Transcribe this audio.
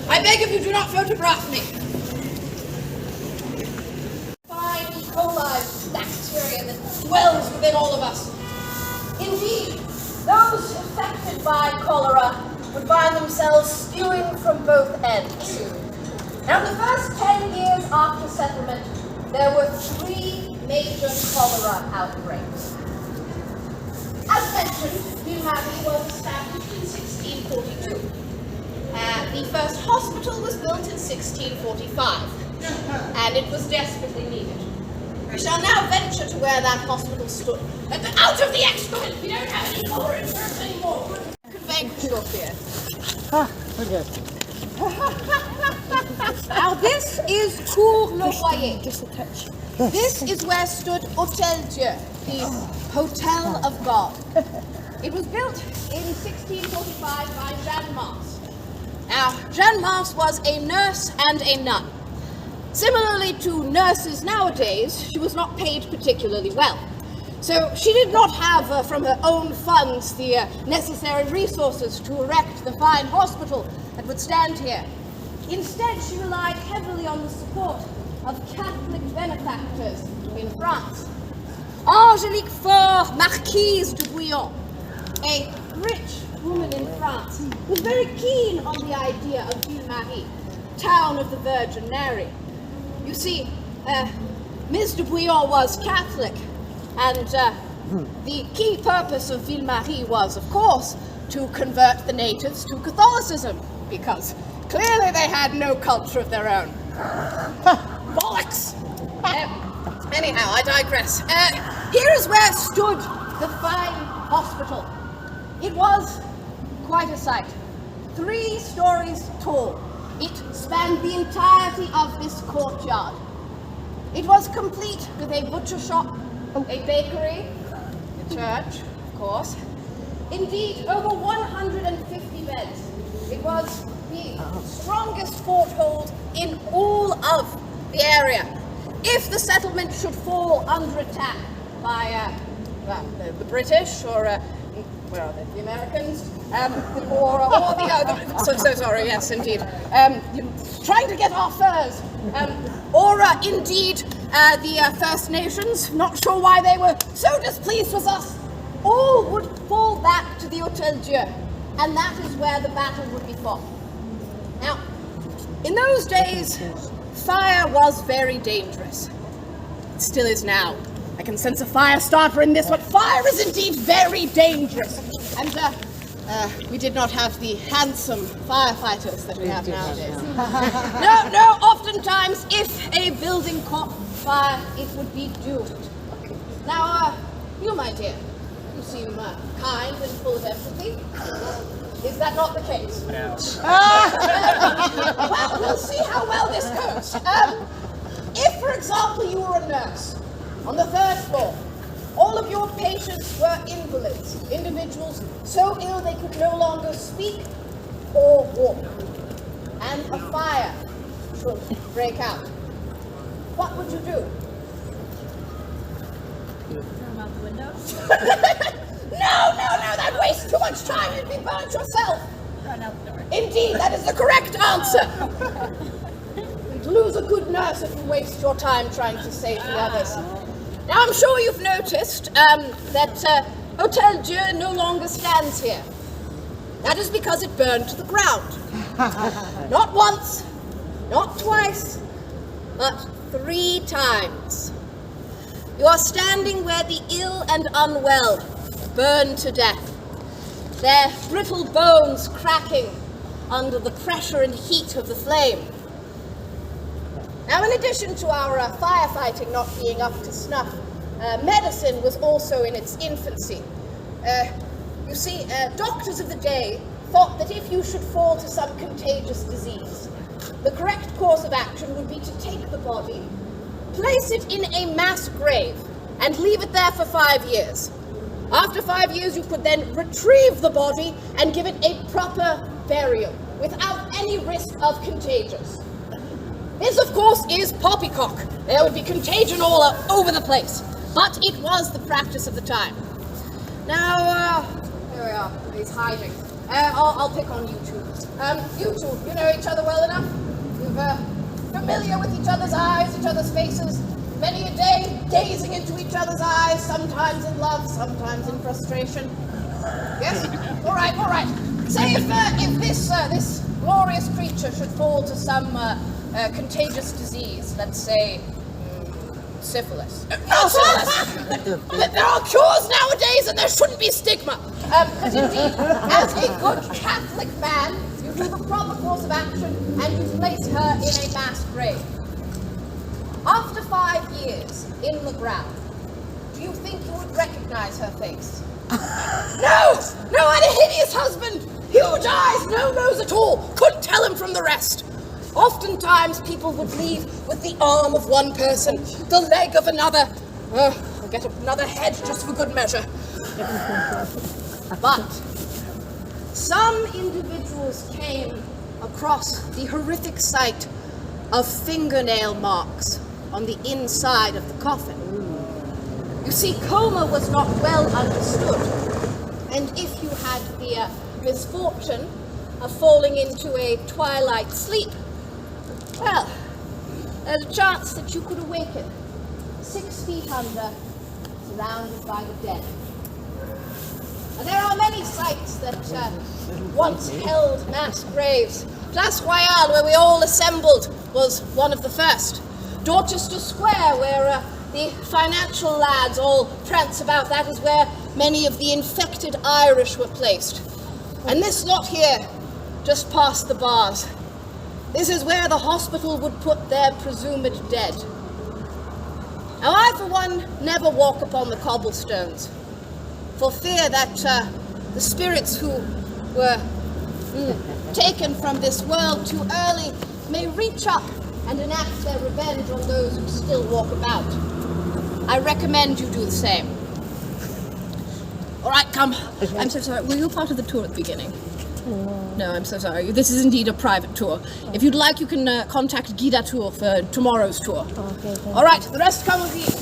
I beg of you, do not photograph me. Fine E. coli bacteria that dwells within all of us. Indeed, those affected by cholera would find themselves spewing from both ends. Now, the first 10 years after settlement, there were 3 major cholera outbreaks. As mentioned, Ville-Marie was established in 1642. The first hospital was built in 1645, and it was desperately needed. We shall now venture to where that hospital stood. Out of the excrement! We don't have any more insurance anymore. Could vanquish your fear. Okay. Now this is Cour Le Royer. Just a touch. This is where stood Hôtel Dieu, the Hotel of God. It was built in 1645 by Jeanne Mars. Now, Jeanne Mars was a nurse and a nun. Similarly to nurses nowadays, she was not paid particularly well. So she did not have, from her own funds, the necessary resources to erect the fine hospital that would stand here. Instead, she relied heavily on the support of Catholic benefactors in France. Angélique Faure, Marquise de Bouillon, a rich woman in France, was very keen on the idea of Ville-Marie, town of the Virgin Mary. You see, Ms. de Bouillon was Catholic, and the key purpose of Ville-Marie was, of course, to convert the natives to Catholicism, because clearly they had no culture of their own. Bollocks! Anyhow, I digress. Here is where stood the fine hospital. It was quite a sight. 3 stories tall. It spanned the entirety of this courtyard. It was complete with a butcher shop, a bakery, a church, of course. Indeed, over 150 beds. It was the strongest foothold in all of the area. If the settlement should fall under attack by the British or where are they? The Americans, or the other. So sorry. Yes, indeed. Trying to get our furs, or indeed the First Nations. Not sure why they were so displeased with us. All would fall back to the Hôtel Dieu, and that is where the battle would be fought. Now, in those days, fire was very dangerous. It still is now. I can sense a fire starter in this, but fire is indeed very dangerous. And we did not have the handsome firefighters that we have nowadays. No, oftentimes, if a building caught fire, it would be doomed. Now, you, my dear, you seem kind and full of empathy. Is that not the case? Well, we'll see how well this goes. If, for example, you were a nurse on the 3rd floor, all of your patients were invalids, individuals so ill they could no longer speak or walk, and a fire should break out. What would you do? Throw them out the window? No, that wastes too much time. You'd be burnt yourself. Run out the door. Indeed, that is the correct answer. You'd lose a good nurse if you waste your time trying to save the others. Now, I'm sure you've noticed that Hôtel Dieu no longer stands here. That is because it burned to the ground. Not once, not twice, but 3 times. You are standing where the ill and unwell burn to death, their brittle bones cracking under the pressure and heat of the flame. Now, in addition to our firefighting not being up to snuff, medicine was also in its infancy. You see, doctors of the day thought that if you should fall to some contagious disease, the correct course of action would be to take the body, place it in a mass grave, and leave it there for 5 years. After 5 years, you could then retrieve the body and give it a proper burial without any risk of contagios. This, of course, is poppycock. There would be contagion all over the place. But it was the practice of the time. Now, here we are. He's hiding. I'll pick on you two. You two, you know each other well enough? You're familiar with each other's eyes, each other's faces. Many a day, gazing into each other's eyes, sometimes in love, sometimes in frustration. Yes? All right. Say if this glorious creature should fall to some contagious disease, let's say syphilis. There are cures nowadays, and there shouldn't be stigma. But indeed, as a good Catholic man, you do the proper course of action, and you place her in a mass grave. After 5 years in the ground, do you think you would recognize her face? No, I had a hideous husband. Huge eyes, no nose at all. Couldn't tell him from the rest. Oftentimes, people would leave with the arm of one person, the leg of another. I'll get another head just for good measure. But some individuals came across the horrific sight of fingernail marks on the inside of the coffin. You see, coma was not well understood, and if you had the misfortune of falling into a twilight sleep, well, there's a chance that you could awaken 6 feet under, surrounded by the dead. And there are many sites that once held mass graves. Place Royale, where we all assembled, was one of the first. Dorchester Square, where the financial lads all prance about, that is where many of the infected Irish were placed. And this lot here, just past the bars, this is where the hospital would put their presumed dead. Now I, for one, never walk upon the cobblestones, for fear that the spirits who were taken from this world too early may reach up and enact their revenge on those who still walk about. I recommend you do the same. All right, come. I'm so sorry. Were you part of the tour at the beginning? No, I'm so sorry. This is indeed a private tour. If you'd like, you can contact Guida Tour for tomorrow's tour. Okay, All right, the rest come with you.